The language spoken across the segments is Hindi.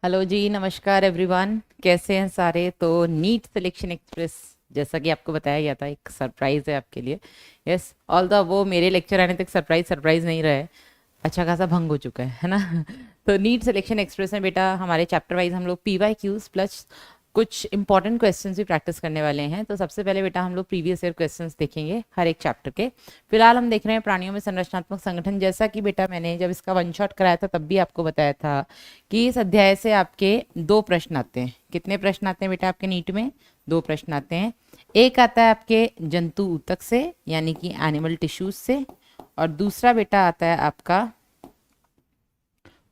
हेलो जी, नमस्कार एवरीवन। कैसे हैं सारे। तो नीट सिलेक्शन एक्सप्रेस, जैसा कि आपको बताया गया था, एक सरप्राइज है आपके लिए। यस, ऑल्दो वो मेरे लेक्चर आने तक सरप्राइज सरप्राइज नहीं रहा है, अच्छा खासा भंग हो चुका है ना। तो नीट सिलेक्शन एक्सप्रेस में बेटा हमारे चैप्टर वाइज हम लोग PYQs प्लस कुछ इंपॉर्टेंट क्वेश्चंस भी प्रैक्टिस करने वाले हैं। तो सबसे पहले बेटा हम लोग प्रीवियस ईयर क्वेश्चंस देखेंगे हर एक चैप्टर के। फिलहाल हम देख रहे हैं प्राणियों में संरचनात्मक संगठन। जैसा कि बेटा मैंने जब इसका वन शॉट कराया था तब भी आपको बताया था कि इस अध्याय से आपके दो प्रश्न आते हैं। कितने प्रश्न आते हैं बेटा आपके नीट में? दो प्रश्न आते हैं। एक आता है आपके जंतु ऊतक से, यानी कि एनिमल टिश्यूज से, और दूसरा बेटा आता है आपका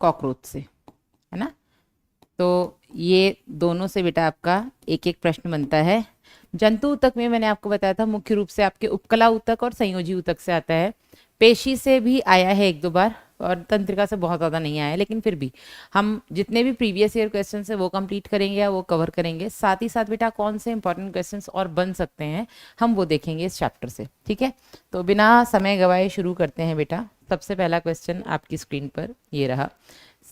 कॉकरोच से, है ना। तो ये दोनों से बेटा आपका एक एक प्रश्न बनता है। जंतु ऊतक में मैंने आपको बताया था मुख्य रूप से आपके उपकला ऊतक और संयोजी ऊतक से आता है। पेशी से भी आया है एक दो बार, और तंत्रिका से बहुत ज़्यादा नहीं आया है, लेकिन फिर भी हम जितने भी प्रीवियस ईयर क्वेश्चन है वो कंप्लीट करेंगे या वो कवर करेंगे। साथ ही साथ बेटा कौन से इंपॉर्टेंट क्वेश्चंस और बन सकते हैं हम वो देखेंगे इस चैप्टर से, ठीक है। तो बिना समय गवाए शुरू करते हैं बेटा। सबसे पहला क्वेश्चन आपकी स्क्रीन पर ये रहा।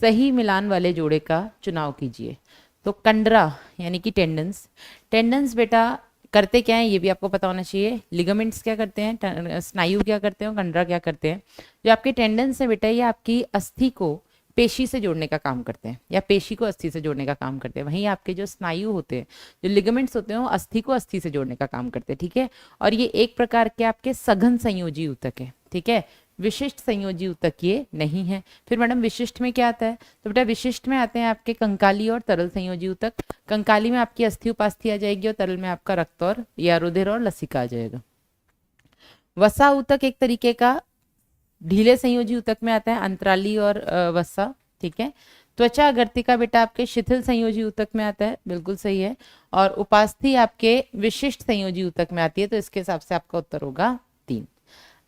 सही मिलान वाले जोड़े का चुनाव कीजिए। तो कंडरा यानी कि टेंडन्स, टेंडन्स बेटा करते क्या है ये भी आपको पता होना चाहिए। लिगामेंट्स क्या करते हैं, स्नायु क्या करते हैं, और कंडरा क्या करते हैं। जो आपके टेंडन्स है बेटा ये आपकी अस्थि को पेशी से जोड़ने का काम करते हैं, या पेशी को अस्थि से जोड़ने का काम करते हैं। वहीं आपके जो स्नायु होते हैं, जो लिगामेंट्स होते हैं, वो अस्थि को अस्थि से जोड़ने का काम करते हैं, ठीक है। और ये एक प्रकार के आपके सघन संयोजी ऊतक है, ठीक है। विशिष्ट संयोजी ऊतक ये नहीं है। फिर मैडम विशिष्ट में क्या आता है? तो बेटा विशिष्ट में आते हैं आपके कंकाली और तरल संयोजी ऊतक। कंकाली में आपकी अस्थि उपास्थि आ जाएगी, और तरल में आपका रक्त और या रुधिर और लसिका आ जाएगा। वसा ऊतक एक तरीके का ढीले संयोजी ऊतक में आता है, अंतराली और वसा, ठीक है। त्वचा अगर्तिका बेटा आपके शिथिल संयोजी ऊतक में आता है, बिल्कुल सही है। और उपास्थि आपके विशिष्ट संयोजी ऊतक में आती है। तो इसके हिसाब से आपका उत्तर होगा 3।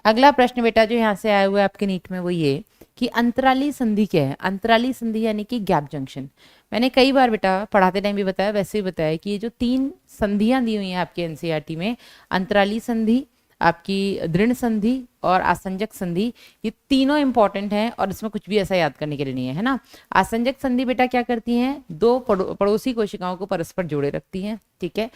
अगला प्रश्न बेटा जो यहाँ से आया हुआ है आपके नीट में वो ये कि अंतराली संधि क्या है। अंतराली संधि यानी कि गैप जंक्शन। मैंने कई बार बेटा पढ़ाते टाइम भी बताया, वैसे भी बताया कि ये जो 3 संधियां दी हुई हैं आपके एनसीईआरटी में, अंतराली संधि, आपकी दृढ़ संधि और आसंजक संधि, ये तीनों इंपॉर्टेंट हैं और इसमें कुछ भी ऐसा याद करने के लिए नहीं है, है ना। आसंजक संधि बेटा क्या करती हैं? दो पड़ोसी कोशिकाओं को परस्पर जोड़े रखती हैं, ठीक है।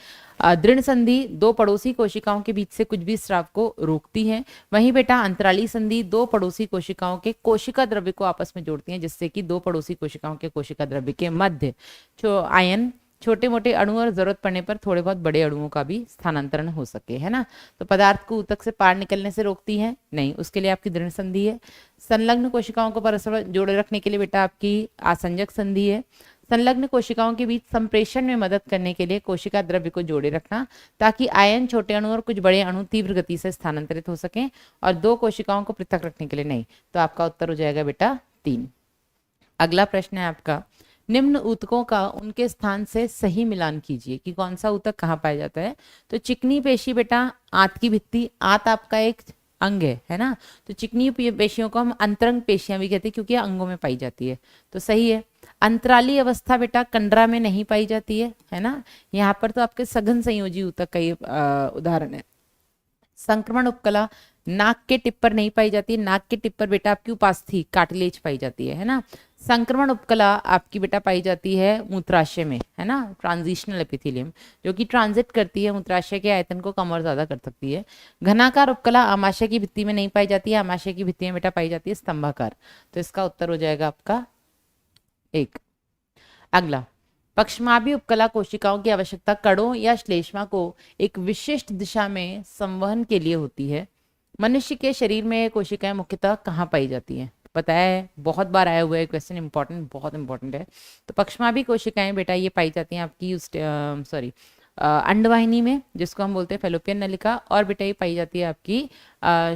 दृढ़ संधि दो पड़ोसी कोशिकाओं के बीच से कुछ भी स्राव को रोकती है। वहीं बेटा अंतराली संधि दो पड़ोसी कोशिकाओं के कोशिका द्रव्य को आपस में जोड़ती है, जिससे कि दो पड़ोसी कोशिकाओं के कोशिका द्रव्य के मध्य जो आयन, छोटे मोटे अणु और जरूरत पड़ने पर थोड़े बहुत बड़े अणुओं का भी स्थानांतरण हो सके, है ना। तो पदार्थ को ऊतक से पार निकलने से रोकती है नहीं, उसके लिए आपकी दृढ़ संधि है। संलग्न कोशिकाओं को परस्पर जोड़े रखने के लिए बेटा आपकी आसंजक संधि है। संलग्न कोशिकाओं के बीच संप्रेषण में मदद करने के लिए कोशिका द्रव्य को जोड़े रखना, ताकि आयन, छोटे अणु और कुछ बड़े अणु तीव्र गति से स्थानांतरित हो सकें, और दो कोशिकाओं को पृथक रखने के लिए नहीं। तो आपका उत्तर हो जाएगा बेटा 3। अगला प्रश्न है आपका, निम्न ऊतकों का उनके स्थान से सही मिलान कीजिए कि कौन सा ऊतक कहाँ पाया जाता है। तो चिकनी पेशी बेटा आंत की भित्ति, आंत आपका एक अंग है ना। तो चिकनी पेशियों को हम अंतरंग पेशियां भी कहते हैं क्योंकि अंगों में पाई जाती है, तो सही है। अंतराली अवस्था बेटा कंडरा में नहीं पाई जाती है ना। यहाँ पर तो आपके सघन संयोजी ऊतक का ये उदाहरण है। संक्रमण उपकला नाक के टिप पर नहीं पाई जाती है। नाक के टिप पर बेटा आपकी उपास्थि कार्टिलेज पाई जाती है ना। संक्रमण उपकला आपकी बेटा पाई जाती है मूत्राशय में, है ना, ट्रांजिशनल एपिथेलियम, जो कि ट्रांजिट करती है मूत्राशय के आयतन को कम और ज्यादा कर सकती है। घनाकार उपकला आमाशय की भित्ति में नहीं पाई जाती है। आमाशय की भित्ति में बेटा पाई जाती है स्तंभाकार। तो इसका उत्तर हो जाएगा आपका 1। अगला, पक्षमाभि उपकला कोशिकाओं की आवश्यकता कणों या श्लेष्मा को एक विशिष्ट दिशा में संवहन के लिए होती है। मनुष्य के शरीर में ये कोशिकाएं मुख्यतः कहाँ पाई जाती हैं? बताया है, बहुत बार आया हुआ है क्वेश्चन, इंपॉर्टेंट, बहुत इंपॉर्टेंट है। तो पक्षमाभि कोशिकाएं बेटा ये पाई जाती हैं आपकी अंडवाहिनी में, जिसको हम बोलते हैं फेलोपियन नलिका, और बेटा ये पाई जाती है आपकी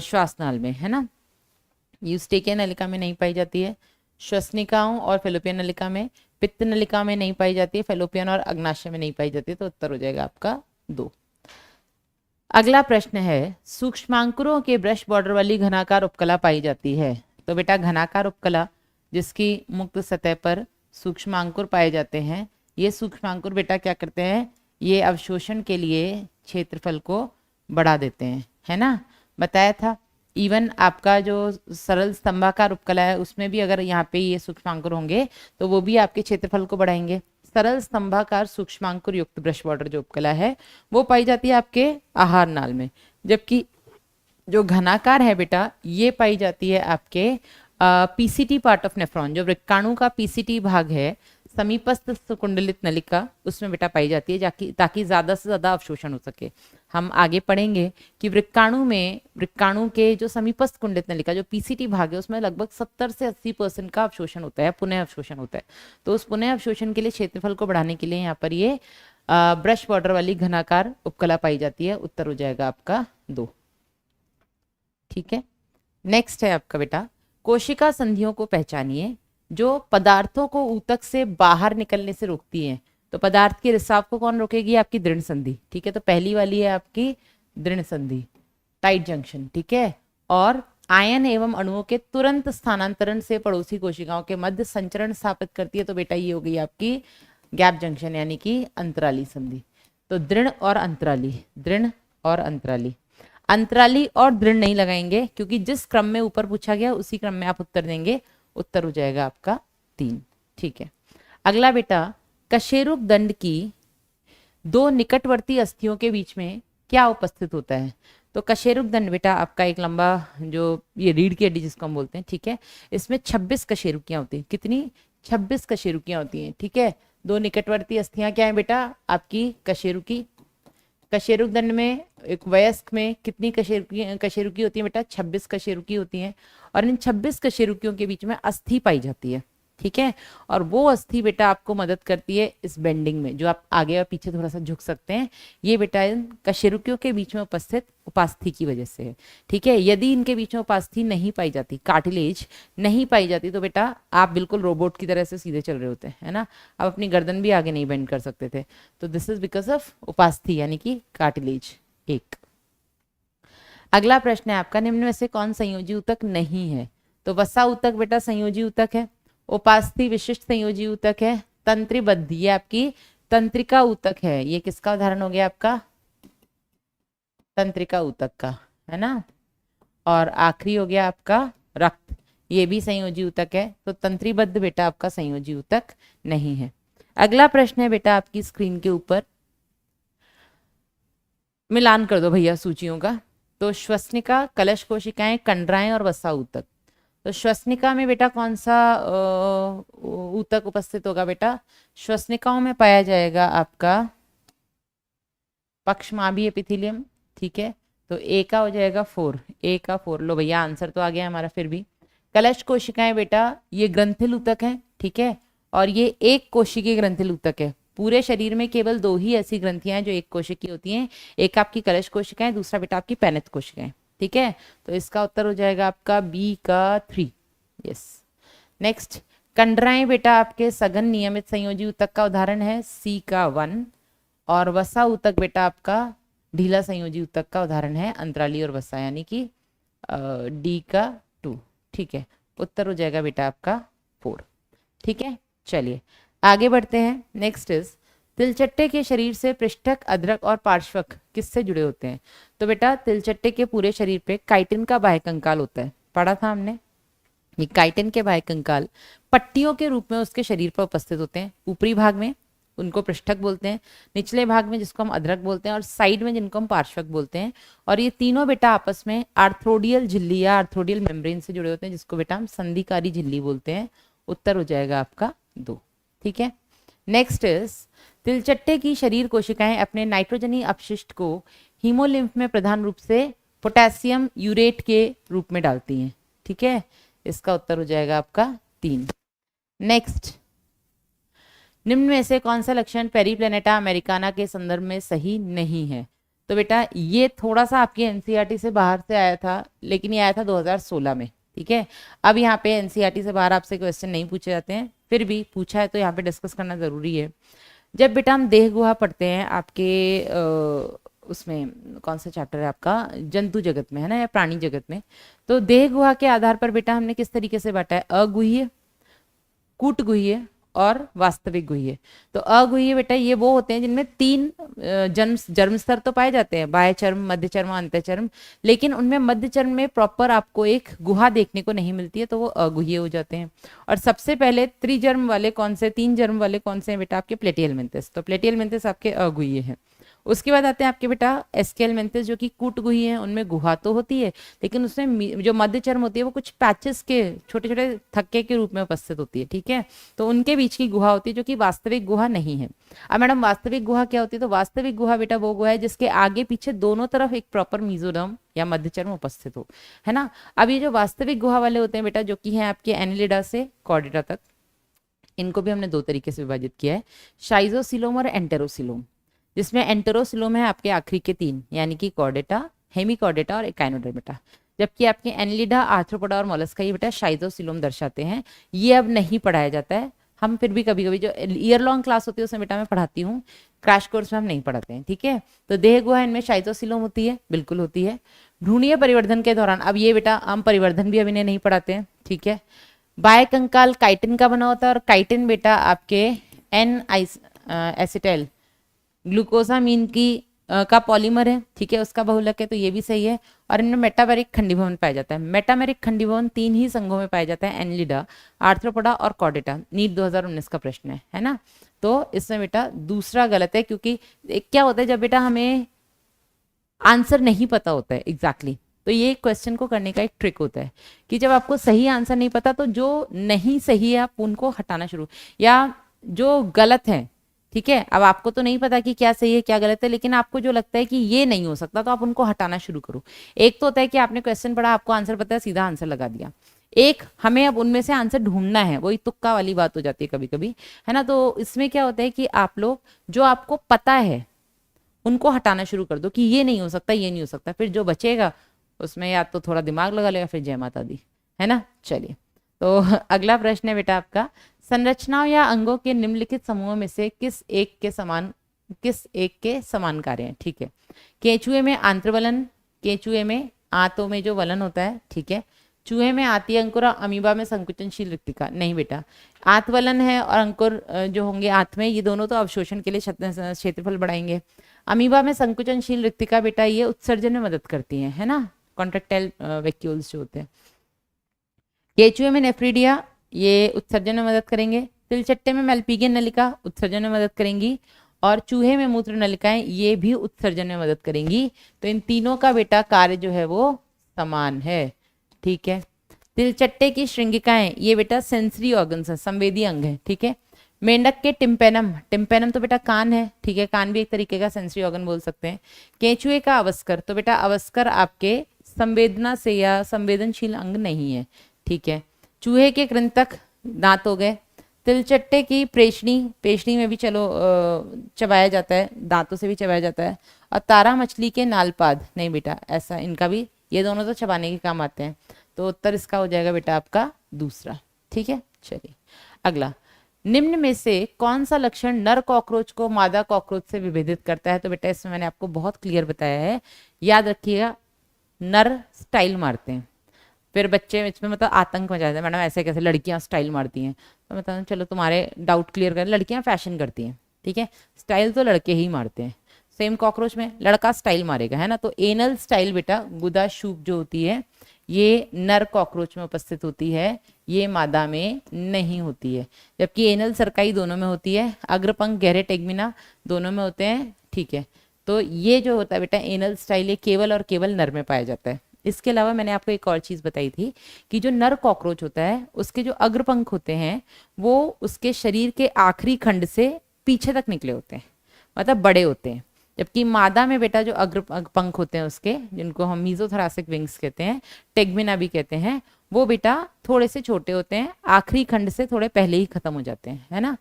श्वासनाल में, है ना। यूस्टेकिया नलिका में नहीं पाई जाती है, श्वसनिकाओं और फेलोपियन नलिका में, पित्त नलिका में नहीं पाई जाती है, फेलोपियन और अग्नाशय में नहीं पाई जाती है। तो उत्तर हो जाएगा आपका 2। अगला प्रश्न है, सूक्ष्मांकुरों के ब्रश बॉर्डर वाली घनाकार उपकला पाई जाती है। तो बेटा घनाकार उपकला जिसकी मुक्त सतह पर सूक्ष्मांकुर पाए जाते हैं, ये सूक्ष्मांकुर बेटा क्या करते हैं? ये अवशोषण के लिए क्षेत्रफल को बढ़ा देते हैं, है ना, बताया था। इवन आपका जो सरल स्तंभाकार उपकला है उसमें भी अगर यहाँ पे ये सूक्ष्मांकुर होंगे तो वो भी आपके क्षेत्रफल को बढ़ाएंगे। सरल स्तंभाकार सूक्ष्मांकुर युक्त ब्रश बॉर्डर जो उपकला है वो पाई जाती है आपके आहार नाल में, जबकि जो घनाकार है बेटा ये पाई जाती है आपके पीसीटी पार्ट ऑफ नेफ्रॉन, जो वृक्काणु का पीसीटी भाग है, समीपस्थ कुंडलित नलिका, उसमें बेटा पाई जाती है ताकि ज्यादा से ज्यादा अवशोषण हो सके। हम आगे पढ़ेंगे कि वृक्काणु के जो समीपस्थ कुंडलित नलिका जो पीसीटी भाग है उसमें लगभग 70 से 80% का अवशोषण होता है, पुनः अवशोषण होता है। तो उस पुनः अवशोषण के लिए क्षेत्रफल को बढ़ाने के लिए यहाँ पर ये ब्रश बॉर्डर वाली घनाकार उपकला पाई जाती है। उत्तर हो जाएगा आपका 2। ठीक है, नेक्स्ट है आपका बेटा कोशिका संधियों को पहचानिए जो पदार्थों को ऊतक से बाहर निकलने से रोकती हैं। तो पदार्थ के रिसाव को कौन रोकेगी? आपकी दृढ़ संधि। ठीक है, तो पहली वाली है आपकी दृढ़ संधि, टाइट जंक्शन। ठीक है, और आयन एवं अणुओं के तुरंत स्थानांतरण से पड़ोसी कोशिकाओं के मध्य संचरण स्थापित करती है। तो बेटा ये हो गई आपकी गैप जंक्शन यानी कि अंतराली संधि। तो दृढ़ और अंतराली, दृढ़ और अंतराली, अंतराली और दृढ़ नहीं लगाएंगे क्योंकि जिस क्रम में ऊपर पूछा गया उसी क्रम में आप उत्तर देंगे। उत्तर हो जाएगा आपका 3। ठीक है, अगला बेटा कशेरुक दंड की 2 निकटवर्ती अस्थियों के बीच में क्या उपस्थित होता है? तो कशेरुक दंड बेटा आपका एक लंबा जो ये रीढ़ की हड्डी जिसको हम बोलते हैं, ठीक है, इसमें 26 कशेरुकियां होती हैं। कितनी? 26 कशेरुकियां होती हैं। ठीक है, 2 निकटवर्ती अस्थियां क्या है बेटा? आपकी कशेरुकी। कशेरुक दंड में एक वयस्क में कितनी कशेरुकी होती है बेटा? 26 कशेरुकी होती हैं, और इन 26 कशेरुकियों के बीच में अस्थि पाई जाती है। ठीक है, और वो अस्थि बेटा आपको मदद करती है इस बेंडिंग में, जो आप आगे और पीछे थोड़ा सा झुक सकते हैं, ये बेटा इन कशेरुकियों के बीच में उपस्थित उपास्थि की वजह से है। ठीक है, यदि इनके बीच में उपास्थि नहीं पाई जाती, कार्टिलेज नहीं पाई जाती, तो बेटा आप बिल्कुल रोबोट की तरह से सीधे चल रहे होते हैं ना, आप अपनी गर्दन भी आगे नहीं बेंड कर सकते थे। तो दिस इज बिकॉज ऑफ उपास्थि यानी कि कार्टिलेज। एक अगला प्रश्न है आपका, निम्न में से कौन संयोजी ऊतक नहीं है? तो वसा ऊतक बेटा संयोजी ऊतक है, उपास्थि विशिष्ट संयोजी ऊतक है, तंत्रिबद्ध ये आपकी तंत्रिका ऊतक है। ये किसका उदाहरण हो गया आपका? तंत्रिका ऊतक का, है ना। और आखिरी हो गया आपका रक्त, ये भी संयोजी ऊतक है। तो तंत्रिबद्ध बेटा आपका संयोजी ऊतक नहीं है। अगला प्रश्न है बेटा आपकी स्क्रीन के ऊपर, मिलान कर दो भैया सूचियों का। तो श्वसनिका, कलश कोशिकाएं, कंडराएं और वसा ऊतक। तो श्वसनिका में बेटा कौन सा ऊतक उपस्थित होगा बेटा? श्वसनिकाओं में पाया जाएगा आपका पक्षमाभी एपिथेलियम। ठीक है, तो ए का हो जाएगा 4, ए का 4। लो भैया आंसर तो आ गया हमारा फिर भी। कलश कोशिकाएं बेटा ये ग्रंथिल ऊतक है, ठीक है, और ये एक कोशिकीय ग्रंथिल ऊतक है। पूरे शरीर में केवल 2 ही ऐसी ग्रंथियां हैं जो एक कोशिकीय होती हैं, एक आपकी कलश कोशिकाएं, दूसरा बेटा आपकी पैनित कोशिकाएं। ठीक है, तो इसका उत्तर हो जाएगा आपका बी का 3। यस, नेक्स्ट कंडराएं बेटा आपके सघन नियमित संयोजी ऊतक का उदाहरण है, सी का 1, और वसा ऊतक बेटा आपका ढीला संयोजी ऊतक का उदाहरण है, अंतराली और वसा यानी कि डी का 2। ठीक है, उत्तर हो जाएगा बेटा आपका 4। ठीक है, चलिए आगे बढ़ते हैं। नेक्स्ट इज तिलचट्टे के शरीर से पृष्ठक, अधरक और पार्श्वक किससे जुड़े होते हैं? तो बेटा तिलचट्टे के पूरे शरीर पे काइटिन का बाह्य कंकाल होता है, पढ़ा था हमने। ये काइटिन के बाह्य कंकाल पट्टियों के रूप में उसके शरीर पर उपस्थित होते हैं। ऊपरी भाग में उनको पृष्ठक बोलते हैं, निचले भाग में जिसको हम अधरक बोलते हैं, और साइड में जिनको हम पार्श्वक बोलते हैं। और ये तीनों बेटा आपस में आर्थ्रोडियल झिल्ली या आर्थ्रोडियल मेम्ब्रेन से जुड़े होते हैं, जिसको बेटा हम संधिकारी झिल्ली बोलते हैं। उत्तर हो जाएगा आपका 2। ठीक है, नेक्स्ट इज तिलचट्टे की शरीर कोशिकाएं अपने नाइट्रोजनी अपशिष्ट को हीमोलिम्फ में प्रधान रूप से पोटेशियम यूरेट के रूप में डालती हैं। ठीक है, इसका उत्तर हो जाएगा आपका 3। नेक्स्ट, निम्न में से कौन सा लक्षण पेरीप्लेनेटा अमेरिकाना के संदर्भ में सही नहीं है? तो बेटा ये थोड़ा सा आपकी एनसीईआरटी से बाहर से आया था, लेकिन ये आया था 2016 में। ठीक है, अब यहाँ पे एनसीईआरटी से बाहर आपसे क्वेश्चन नहीं पूछे जाते हैं, फिर भी पूछा है तो यहाँ पे डिस्कस करना जरूरी है। जब बेटा हम देह गुहा पढ़ते हैं आपके उसमें कौन सा चैप्टर है आपका? जंतु जगत में, है ना, या प्राणी जगत में। तो देह गुहा के आधार पर बेटा हमने किस तरीके से बांटा है? अगुह्य, कूटगुह्य और वास्तविक गुह्य। तो अगुह्य बेटा ये वो होते हैं जिनमें 3 जर्म स्तर तो पाए जाते हैं, बाह्य चर्म, मध्य चर्म, अंतःचर्म, लेकिन उनमें मध्य चर्म में प्रॉपर आपको एक गुहा देखने को नहीं मिलती है, तो वो अगुह्य हो जाते हैं। और सबसे पहले त्रिजर्म वाले कौन से, 3 जर्म वाले कौन से हैं बेटा, आपके प्लेटिहेलमिन्थस। तो प्लेटिहेलमिन्थस आपके अगुह्य हैं। उसके बाद आते हैं आपके बेटा एस्केलमेंथस, जो कि कूटगुही है, उनमें गुहा तो होती है लेकिन उसमें जो मध्य चर्म होती है वो कुछ पैचेस के छोटे छोटे थक्के के रूप में उपस्थित होती है, ठीक है। तो उनके बीच की गुहा होती है जो कि वास्तविक गुहा नहीं है। अब मैडम वास्तविक गुहा क्या होती है, तो वास्तविक गुहा बेटा वो गुहा है जिसके आगे पीछे दोनों तरफ एक प्रॉपर मीजोडर्म या मध्य चर्म उपस्थित हो, है ना। अब ये जो वास्तविक गुहा वाले होते हैं बेटा, जो कि हैं आपके एनिलिडा से कॉर्डेटा तक, इनको भी हमने 2 तरीके से विभाजित किया है, शाइजोसिलोम और एंटेरोसिलोम, जिसमें एंटेरोसिलोम है आपके आखिरी के 3, यानी कि कॉर्डेटा, हेमिकॉर्डेटा और एकाइनोडर्मेटा, जबकि आपके एनिलिडा, आर्थ्रोपोडा और मोलस्का ये बेटा शाइजोसिलोम दर्शाते हैं। ये अब नहीं पढ़ाया जाता है, हम फिर भी कभी कभी जो ईयर लॉन्ग क्लास होती है उसमें बेटा मैं पढ़ाती हूँ, क्रैश कोर्स में हम नहीं पढ़ाते हैं, ठीक है। तो देह गुहा इनमें शाइजोसिलोम होती है, बिल्कुल होती है। भ्रूणीय परिवर्धन के दौरान, अब ये बेटा हम परिवर्धन भी अब इन्हें नहीं पढ़ाते हैं, ठीक है। बाह्य कंकाल काइटिन का बना होता है, और काइटिन बेटा आपके एन एसिटाइल ग्लूकोसामीन की का पॉलीमर है, ठीक है, उसका बहुलक है, तो ये भी सही है। और इनमें मेटामेरिक खंडीभवन पाया जाता है। मेटामेरिक खंडीभवन 3 ही संघों में पाया जाता है, एनिलिडा, आर्थ्रोपोडा और कॉर्डेटा। नीट 2019 का प्रश्न है ना। तो इसमें बेटा दूसरा गलत है, क्योंकि क्या होता है जब बेटा हमें आंसर नहीं पता होता है एग्जैक्टली, तो ये क्वेश्चन को करने का एक ट्रिक होता है कि जब आपको सही आंसर नहीं पता तो जो नहीं सही है आप उनको हटाना शुरू, या जो गलत है, ठीक है। अब आपको तो नहीं पता कि क्या सही है क्या गलत है, लेकिन आपको जो लगता है कि ये नहीं हो सकता तो आप उनको हटाना शुरू करो। एक तो होता है कि आपने क्वेश्चन पढ़ा, आपको आंसर पता है, सीधा आंसर लगा दिया। एक हमें अब उनमें से आंसर ढूंढना है, वही तुक्का वाली बात हो जाती है कभी कभी, है ना। तो इसमें क्या होता है कि आप लोग जो आपको पता है उनको हटाना शुरू कर दो कि ये नहीं हो सकता, ये नहीं हो सकता, फिर जो बचेगा उसमें या तो थोड़ा दिमाग लगा लेगा, फिर जय माता दी, है ना। चलिए, तो अगला प्रश्न है बेटा आपका, संरचनाओं या अंगों के निम्नलिखित समूहों में से किस एक के समान कार्य हैं, ठीक है। केंचुए में आंत्रवलन, केंचुए में आंतों में जो वलन होता है, ठीक है। चूहे में आती अंकुर, अमीबा में संकुचनशील रिक्तिका, नहीं बेटा। आंतवलन है और अंकुर जो होंगे आंत में, ये दोनों तो अवशोषण के लिए क्षेत्रफल बढ़ाएंगे। अमीबा में संकुचनशील रिक्तिका बेटा ये उत्सर्जन में मदद करती है ना, कॉन्ट्रेक्टाइल वैक्यूल्स जो होते हैं। केचुए में नेफ्रीडिया, ये उत्सर्जन में मदद करेंगे। तिलचट्टे में मेल्पिगियन नलिका उत्सर्जन में मदद करेंगी, और चूहे में मूत्र नलिकाएं ये भी उत्सर्जन में मदद करेंगी। तो इन तीनों का बेटा कार्य जो है वो समान है, ठीक है। तिलचट्टे की श्रृंगिकाएं ये बेटा सेंसरी ऑर्गन्स है, संवेदी अंग है, ठीक है। मेंढक के टिम्पेनम, टिम्पेनम तो बेटा कान है, ठीक है, कान भी एक तरीके का सेंसरी ऑर्गन बोल सकते हैं। केंचुए का अवस्कर, तो बेटा अवस्कर आपके संवेदना से या संवेदनशील अंग नहीं है, ठीक है। चूहे के कृंतक दांत हो गए। तिलचट्टे की पेशनी, पेशनी में भी चलो चबाया जाता है, दांतों से भी चबाया जाता है। और तारा मछली के नालपाद, नहीं बेटा ऐसा, इनका भी, ये दोनों तो चबाने के काम आते हैं। तो उत्तर इसका हो जाएगा बेटा आपका दूसरा, ठीक है। चलिए अगला, निम्न में से कौन सा लक्षण नर कॉकरोच को मादा कॉकरोच से विभेदित करता है, तो बेटा इसमें मैंने आपको बहुत क्लियर बताया है, याद रखिएगा। नर स्टाइल मारते हैं, फिर बच्चे इसमें मतलब आतंक मचा जाता है, मैडम ऐसे कैसे लड़कियां स्टाइल मारती हैं, तो मतलब चलो तुम्हारे डाउट क्लियर कर, लड़कियां फैशन करती हैं, ठीक है, स्टाइल तो लड़के ही मारते हैं। सेम कॉकरोच में लड़का स्टाइल मारेगा, है ना। तो एनल स्टाइल बेटा गुदा शूप जो होती है ये नर कॉकरोच में उपस्थित होती है, ये मादा में नहीं होती है। जबकि एनल सरकाई दोनों में होती है, अग्रपंख गहरे टेगमिना दोनों में होते हैं, ठीक है। तो ये जो होता है बेटा एनल स्टाइल, ये केवल और केवल नर में पाया जाता है। इसके अलावा मैंने आपको एक और चीज बताई थी कि जो नर कॉकरोच होता है उसके जो अग्रपंख होते हैं वो उसके शरीर के आखिरी खंड से पीछे तक निकले होते हैं, मतलब बड़े होते हैं। जबकि मादा में बेटा जो अग्र पंख होते हैं उसके, जिनको हम मीजोथोरैसिक विंग्स कहते हैं, टेगमिना भी कहते हैं, वो बेटा थोड़े से छोटे होते हैं, आखिरी खंड से थोड़े पहले ही खत्म हो जाते हैं, है ना।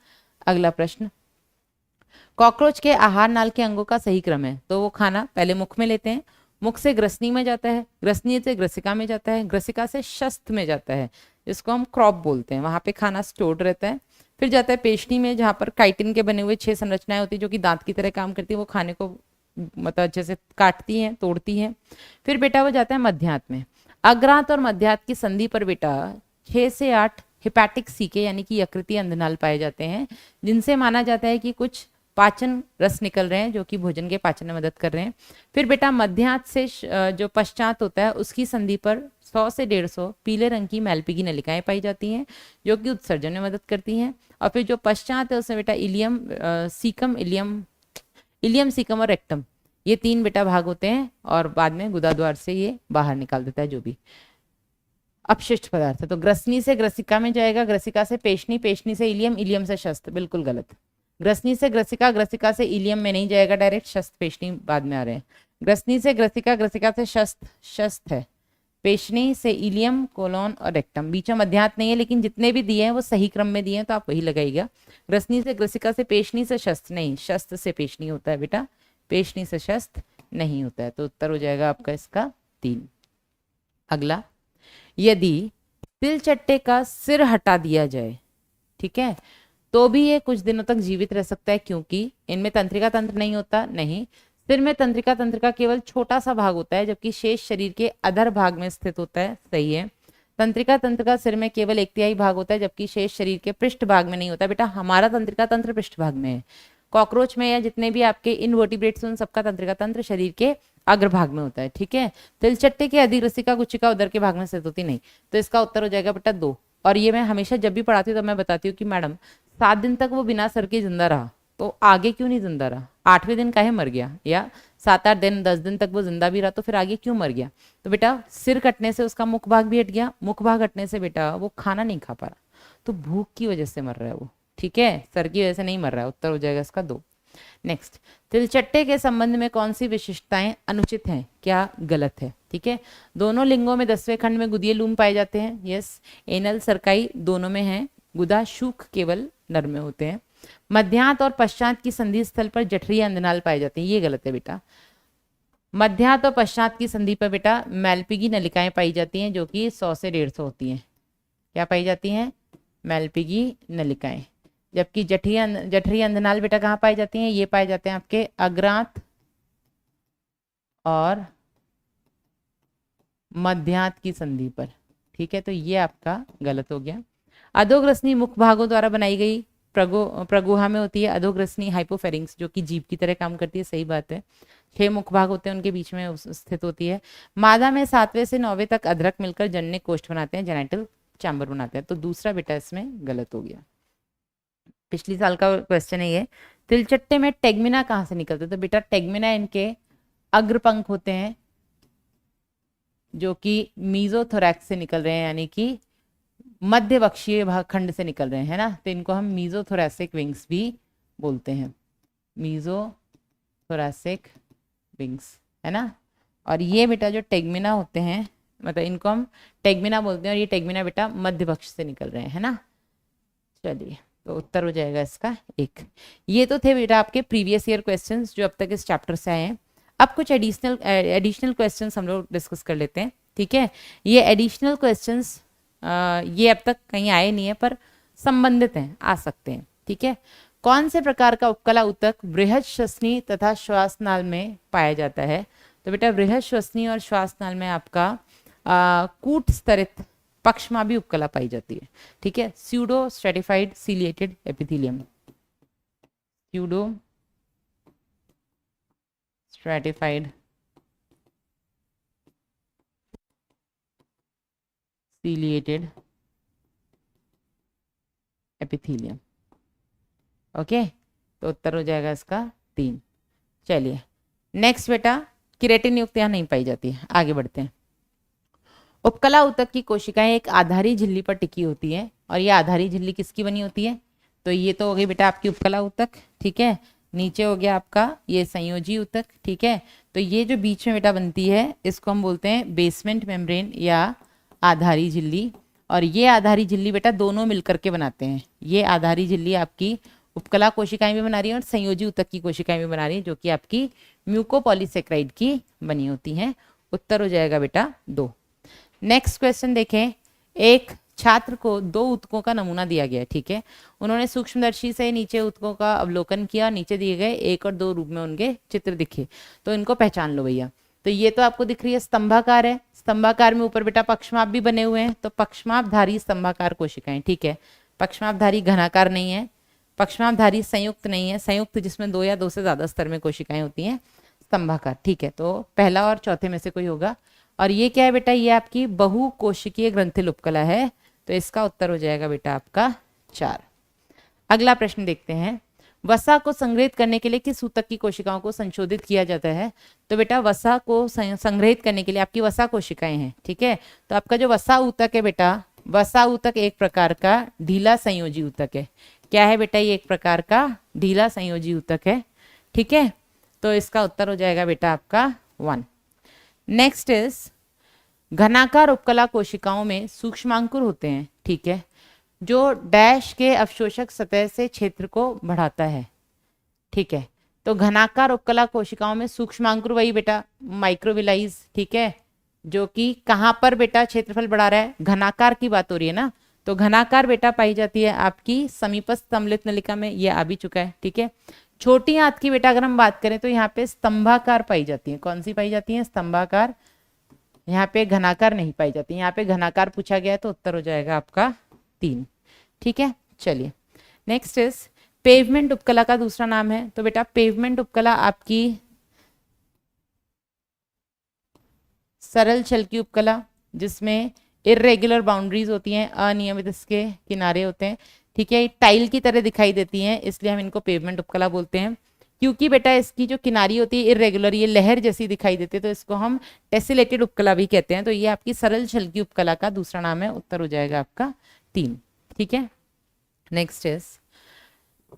अगला प्रश्न, कॉकरोच के आहार नाल के अंगों का सही क्रम है, तो वो खाना पहले मुख में लेते हैं, मुख से ग्रसनी में जाता है, ग्रसनी से ग्रसिका में जाता है, ग्रसिका से शस्थ में जाता है, जिसको हम क्रॉप बोलते हैं, वहां पे खाना स्टोर्ड रहता है। फिर जाता है पेशनी में, जहां पर काइटिन के बने हुए 6 संरचनाएं होती है जो कि दांत की तरह काम करती है, वो खाने को मतलब अच्छे से काटती हैं, तोड़ती हैं। फिर बेटा वो जाता है मध्यांत में, अग्रांत और मध्यांत की संधि पर बेटा 6 से 8 हिपैटिक सीके यानी कि यकृतीय अंधनाल पाए जाते हैं, जिनसे माना जाता है कि कुछ पाचन रस निकल रहे हैं जो कि भोजन के पाचन में मदद कर रहे हैं। फिर बेटा मध्यांत से जो पश्चात होता है उसकी संधि पर 100 से 150 पीले रंग की मैलपीगी नलिकाएं पाई जाती हैं जो कि उत्सर्जन में मदद करती हैं। और फिर जो पश्चात है उसमें बेटा इलियम, सीकम, इलियम सीकम और रेक्टम, ये 3 बेटा भाग होते हैं और बाद में गुदा द्वार से ये बाहर निकाल देता है जो भी अपशिष्ट पदार्थ है। तो ग्रसनी से ग्रसिका में जाएगा, ग्रसिका से पेशनी, पेशनी से इलियम, इलियम से शस्त्र, बिल्कुल गलत। ग्रसनी से ग्रसिका, ग्रसिका से इलियम में नहीं जाएगा डायरेक्ट, शस्त्र पेशनी बाद में आ रहे हैं। ग्रसनी से ग्रसिका, ग्रसिका से शस्त्र, शस्त्र है। पेशनी से इलियम, कोलोन और रेक्टम, बीच में मध्यांत नहीं है, लेकिन जितने भी दिए हैं वो सही क्रम में दिए हैं तो आप वही लगाइएगा। ग्रसनी से ग्रसिका से पेशनी से शस्त्र नहीं, शस्त्र से पेशनी होता है बेटा, पेशनी से शस्त्र नहीं होता है। तो उत्तर हो जाएगा आपका इसका 3। अगला, यदि तिलचट्टे का सिर हटा दिया जाए, ठीक है, तो भी ये कुछ दिनों तक जीवित रह सकता है, क्योंकि इनमें तंत्रिका तंत्र नहीं होता। नहीं, सिर में तंत्रिका तंत्र का केवल छोटा सा भाग होता है, जबकि शेष शरीर के अधर भाग में स्थित होता है। सही है, तंत्रिका तंत्र का सिर में केवल 1/3 भाग होता है, जबकि शेष शरीर के पृष्ठ भाग में नहीं होता। बेटा हमारा तंत्रिका तंत्र पृष्ठ भाग में है, कॉकरोच में या जितने भी आपके इनवर्टिब्रेट्स उन सबका तंत्रिका तंत्र शरीर के अग्रभाग में होता है। ठीक है, तिलचट्टे के अधिग्रसिका गुच्छिका उदर के भाग में स्थित होती नहीं। तो इसका उत्तर हो जाएगा बेटा 2। और ये मैं हमेशा जब भी पढ़ाती हूँ तो मैं बताती हूँ कि मैडम 7 दिन तक वो बिना सर के जिंदा रहा, तो आगे क्यों नहीं जिंदा रहा? 8वें दिन काहे मर गया? या 7-8 दिन 10 दिन तक वो जिंदा भी रहा तो फिर आगे क्यों मर गया? तो बेटा सिर कटने से उसका मुख भाग भी हट गया, मुख भाग हटने से बेटा वो खाना नहीं खा पा रहा, तो भूख की वजह से मर रहा है वो। ठीक है, सर की वजह से नहीं मर रहा है। उत्तर हो जाएगा इसका 2। नेक्स्ट, तिलचट्टे के संबंध में कौन सी विशिष्टताएं अनुचित हैं, क्या गलत है? ठीक है, दोनों लिंगों में 10वें खंड में गुदीय लूम पाए जाते हैं। यस, एनल सरकाई दोनों में है, गुदा शूक केवल नर में होते हैं। मध्यांत और पश्चात की संधि स्थल पर जठरीय अंधनाल पाए जाते हैं, ये गलत है बेटा। मध्यांत और पश्चात की संधि पर बेटा मैलपीगी नलिकाएं पाई जाती हैं जो कि 100 से 150 होती हैं। क्या पाई जाती हैं? मैलपीगी नलिकाएं। जबकि जठरी अंधनाल बेटा कहाँ पाई जाती हैं? ये पाए जाते हैं आपके अग्रांत और मध्यांत की संधि पर। ठीक है, तो ये आपका गलत हो गया। अधोग्रसनी मुख भागों द्वारा बनाई गई प्रगुहा में होती है। अधोग्रसनी हाइपोफेरिंक्स जो कि जीभ की तरह काम करती है, सही बात है। 6 मुख भाग होते हैं, उनके बीच में स्थित होती है। मादा में 7वें से 9वें तक अधरक मिलकर जनने कोष्ठ बनाते हैं, जेनाइटल चैम्बर बनाते हैं। तो दूसरा बेटा इसमें गलत हो गया। पिछली साल का क्वेश्चन है ये, तिलचट्टे में टेगमिना कहाँ से निकलते? तो बेटा टेगमिना इनके अग्रपंख होते हैं जो कि मीजोथोरैक्स से निकल रहे हैं, यानी कि मध्य वक्षीय भाग खंड से निकल रहे हैं ना, तो इनको हम मीजोथोरैसिक विंग्स भी बोलते हैं, मीजोथोरैसिक विंग्स, है ना। और ये बेटा जो टेगमिना होते हैं, मतलब इनको हम टेगमिना बोलते हैं, और ये टेगमिना बेटा मध्य वक्ष से निकल रहे हैं, है ना। चलिए, तो उत्तर हो जाएगा इसका 1। ये तो थे बेटा आपके प्रीवियस ईयर क्वेश्चंस जो अब तक इस चैप्टर से आए हैं। अब कुछ एडिशनल क्वेश्चंस हम लोग डिस्कस कर लेते हैं। ठीक है, ये एडिशनल क्वेश्चंस ये अब तक कहीं आए नहीं है पर संबंधित हैं, आ सकते हैं। ठीक है, कौन से प्रकार का उपकला ऊतक बृहद श्वसनी तथा श्वासनाल में पाया जाता है? तो बेटा बृहद श्वसनी और श्वासनाल में आपका कूट स्तरित पक्षमाभी उपकला पाई जाती है। ठीक है, pseudo stratified ciliated epithelium, pseudo stratified ciliated epithelium. Okay, तो उत्तर हो जाएगा इसका 3। चलिए नेक्स्ट बेटा, केराटिन युक्त यहाँ नहीं पाई जाती है। आगे बढ़ते हैं। उपकला ऊतक की कोशिकाएं एक आधारी झिल्ली पर टिकी होती है, और ये आधारी झिल्ली किसकी बनी होती है? तो ये तो हो गई बेटा आपकी उपकला ऊतक। ठीक है, नीचे हो गया आपका ये संयोजी ऊतक। ठीक है, तो ये जो बीच में बेटा बनती है इसको हम बोलते हैं बेसमेंट मेम्ब्रेन या आधारी झिल्ली। और ये आधारी झिल्ली बेटा दोनों मिलकर के बनाते हैं। ये आधारी झिल्ली आपकी उपकला कोशिकाएं भी बना रही है और संयोजी ऊतक की कोशिकाएं भी बना रही है, जो कि आपकी म्यूकोपॉलीसेक्राइड की बनी होती हैं। उत्तर हो जाएगा बेटा 2। नेक्स्ट क्वेश्चन देखें। एक छात्र को 2 ऊतकों का नमूना दिया गया है। ठीक है, उन्होंने सूक्ष्मदर्शी से नीचे ऊतकों का अवलोकन किया, नीचे दिए गए 1 और 2 रूप में उनके चित्र दिखे, तो इनको पहचान लो भैया। तो ये तो आपको दिख रही है स्तंभाकार है, स्तंभाकार में ऊपर बेटा पक्षमाप भी बने हुए हैं, तो पक्षमापधारी स्तंभाकार कोशिकाएं, ठीक है। पक्षमापधारी घनाकार नहीं है, पक्षमापधारी संयुक्त नहीं है, संयुक्त जिसमें दो या दो से ज्यादा स्तर में कोशिकाएं होती हैं, स्तंभाकार, ठीक है। तो पहला और चौथे में से कोई होगा। और ये क्या है बेटा, ये आपकी बहुकोशिकीय ग्रंथिल उपकला है, तो इसका उत्तर हो जाएगा बेटा आपका 4। अगला प्रश्न देखते हैं, वसा को संग्रहित करने के लिए किस ऊतक की कोशिकाओं को संशोधित किया जाता है? तो बेटा वसा को संग्रहित करने के लिए आपकी वसा कोशिकाएं हैं, ठीक है। तो आपका जो वसा ऊतक है बेटा, वसा ऊतक एक प्रकार का ढीला संयोजी ऊतक है। क्या है बेटा, ये एक प्रकार का ढीला संयोजी ऊतक है, ठीक है। तो इसका उत्तर हो जाएगा बेटा आपका 1। नेक्स्ट इज, घनाकार उपकला कोशिकाओं में सूक्ष्मांकुर होते हैं, ठीक है, जो डैश के अवशोषक सतह से क्षेत्र को बढ़ाता है, ठीक है। तो घनाकार उपकला कोशिकाओं में सूक्ष्मांकुर वही बेटा माइक्रोविलाइज, ठीक है, जो कि कहाँ पर बेटा क्षेत्रफल बढ़ा रहा है, घनाकार की बात हो रही है ना। तो घनाकार बेटा पाई जाती है आपकी समीपस्थ सम्मिलित नलिका में, ये आ भी चुका है, ठीक है। छोटी आंत की बेटा अगर हम बात करें तो यहाँ पे स्तंभाकार पाई जाती है। कौन सी पाई जाती है? स्तंभाकार। यहाँ पे घनाकार नहीं पाई जाती। यहाँ पे घनाकार पूछा गया है तो उत्तर हो जाएगा आपका 3, ठीक है। चलिए नेक्स्ट इज, पेवमेंट उपकला का दूसरा नाम है। तो बेटा पेवमेंट उपकला आपकी सरल छल की उपकला जिसमें इरेगुलर बाउंड्रीज होती हैं, अनियमित इसके किनारे होते हैं, ठीक है। टाइल की तरह दिखाई देती हैं, इसलिए हम इनको पेवमेंट उपकला बोलते हैं। क्योंकि बेटा इसकी जो किनारी होती है इरेगुलर, ये लहर जैसी दिखाई देती है, तो इसको हम टेसिलेटेड उपकला भी कहते हैं। तो ये आपकी सरल छल की उपकला का दूसरा नाम है। उत्तर हो जाएगा आपका 3, ठीक है। नेक्स्ट इज,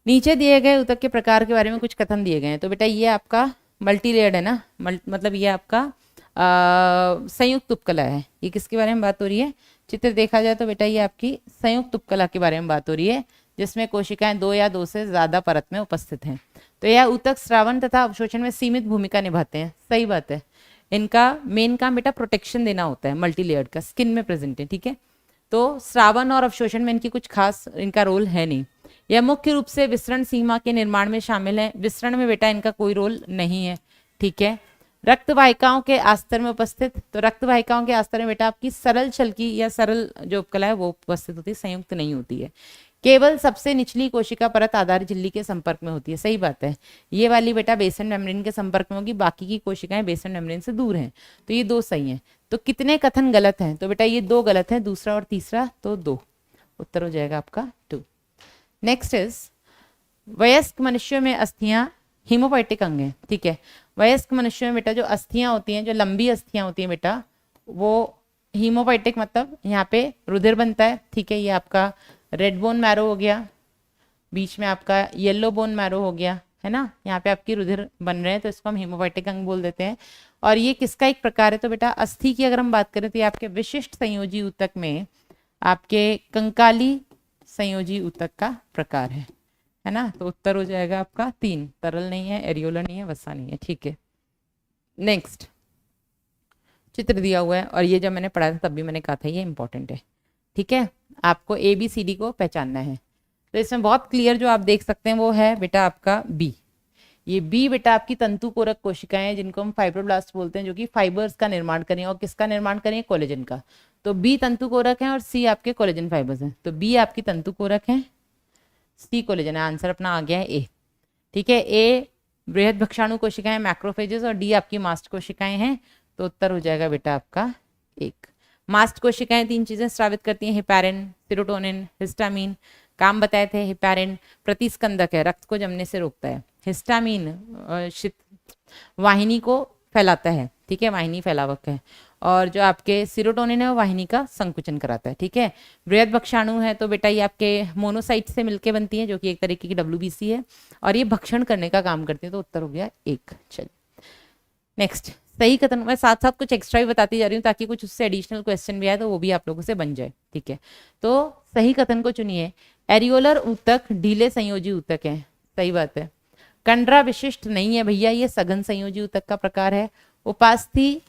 नीचे दिए गए ऊतक के प्रकार के बारे में कुछ कथन दिए गए हैं। तो बेटा ये आपका मल्टी लेयर्ड है ना, मतलब ये आपका संयुक्त उपकला है। ये किसके बारे में बात हो रही है? चित्र देखा जाए तो बेटा ये आपकी संयुक्त उपकला के बारे में बात हो रही है, जिसमें कोशिकाएं 2 या 2 से ज्यादा परत में उपस्थित हैं। तो यह ऊतक श्रावण तथा अवशोषण में सीमित भूमिका निभाते हैं। सही बात है, इनका मेन काम बेटा प्रोटेक्शन देना होता है, मल्टी लेयर्ड का, स्किन में प्रेजेंट है, ठीक है। तो श्रावण और अवशोषण में इनकी कुछ खास इनका रोल है नहीं। यह मुख्य रूप से विसरण सीमा के निर्माण में शामिल है। विसरण में बेटा इनका कोई रोल नहीं है, ठीक है। रक्त वाहिकाओं के आस्तर में उपस्थित, तो रक्त वाहिकाओं के आस्तर में बेटा आपकी सरल छल की या सरल जो उपकला है वो उपस्थित होती है, संयुक्त नहीं होती है। केवल सबसे निचली कोशिका परत आधारित झिल्ली के संपर्क में होती है। सही बात है, ये वाली बेटा बेसन मेम्ब्रेन के संपर्क में होगी, बाकी की कोशिकाएं बेसन मेम्ब्रेन से दूर हैं। तो ये 2 सही हैं। तो कितने कथन गलत हैं? तो बेटा ये 2 गलत हैं, दूसरा और तीसरा, तो 2। उत्तर हो जाएगा आपका 2। नेक्स्ट इज, वयस्क मनुष्यों में अस्थियां हीमोपोएटिक अंग है, ठीक है। वयस्क मनुष्यों में बेटा जो अस्थियां होती हैं, जो लंबी अस्थियां होती हैं बेटा, वो हीमोपोएटिक मतलब यहाँ पे रुधिर बनता है, ठीक है। ये आपका रेड बोन मैरो हो गया, बीच में आपका येलो बोन मैरो हो गया, है ना। यहाँ पे आपकी रुधिर बन रहे हैं, तो इसको हम हीमोपोएटिक अंग बोल देते हैं। और ये किसका एक प्रकार है? तो बेटा अस्थि की अगर हम बात करें तो ये आपके विशिष्ट संयोजी ऊतक में आपके कंकाली संयोजी ऊतक का प्रकार है ना। तो उत्तर हो जाएगा आपका 3। तरल नहीं है, एरियोलर नहीं है, वसा नहीं है, ठीक है। नेक्स्ट चित्र दिया हुआ है, और ये जब मैंने पढ़ा था तब भी मैंने कहा था ये इंपॉर्टेंट है, ठीक है। आपको ABCD को पहचानना है। तो इसमें बहुत क्लियर जो आप देख सकते हैं वो है बेटा आपका B। ये B बेटा आपकी तंतुकोरक कोशिकाएं हैं, जिनको हम फाइब्रोब्लास्ट बोलते हैं, जो कि फाइबर्स का निर्माण करें। और किसका निर्माण करें? कोलेजन का। तो B तंतुकोरक है और C आपके कोलेजन फाइबर्स हैं। तो B आपकी तंतुकोरक है, C कोलेजन है। आंसर अपना आ गया है A, ठीक है। A बृहद भक्षाणु कोशिकाएं मैक्रोफेजेस, और D आपकी मास्ट कोशिकाएं हैं। तो उत्तर हो जाएगा बेटा आपका 1। मास्ट कोशिकाएं 3 चीजें स्रावित करती हैं, हिपैरिन, सेरोटोनिन, हिस्टामिन। काम बताए थे, हिपैरिन प्रतिस्कंदक है, रक्त को जमने से रोकता है। हिस्टामिन वाहिनी को फैलाता है, ठीक है, वाहिनी फैलावक है। और जो आपके सेरोटोनिन है वो वाहिनी का संकुचन कराता है, ठीक है। बृहद भक्षाणु है तो बेटा ये आपके मोनोसाइट से मिलकर बनती है, जो कि एक तरीके की WBC है, और ये भक्षण करने का काम करती है। तो उत्तर हो गया 1। चलिए नेक्स्ट, सही कथन। मैं साथ साथ कुछ एक्स्ट्रा भी बताती जा रही हूँ ताकि कुछ उससे एडिशनल क्वेश्चन भी आए तो वो भी आप लोगों से बन जाए, ठीक है। तो सही कथन को चुनिए। एरियोलर ऊतक ढीले संयोजी ऊतक है। सही बात है। कंडरा विशिष्ट नहीं है भैया, ये सघन संयोजी ऊतक का प्रकार है। उपास्थि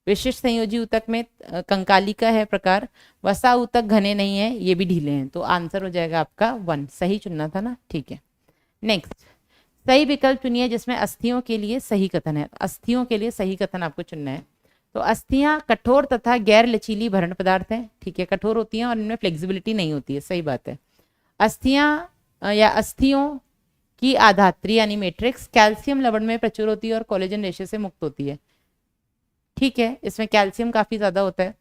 विशिष्ट संयोजी ऊतक में कंकाली का है प्रकार। वसा ऊतक घने नहीं है, ये भी ढीले हैं। तो आंसर हो जाएगा आपका 1। सही चुनना था ना, ठीक है। नेक्स्ट, सही विकल्प चुनिए जिसमें अस्थियों के लिए सही कथन है। अस्थियों के लिए सही कथन आपको चुनना है। तो अस्थियां कठोर तथा गैर लचीली भरण पदार्थ है, ठीक है, कठोर होती हैं और इनमें फ्लेक्सिबिलिटी नहीं होती है, सही बात है। अस्थियां या अस्थियों की आधात्री यानी मैट्रिक्स कैल्शियम लवण में प्रचुर होती है और कोलेजन रेशे से मुक्त होती है, ठीक है, इसमें कैल्शियम काफी ज्यादा होता है।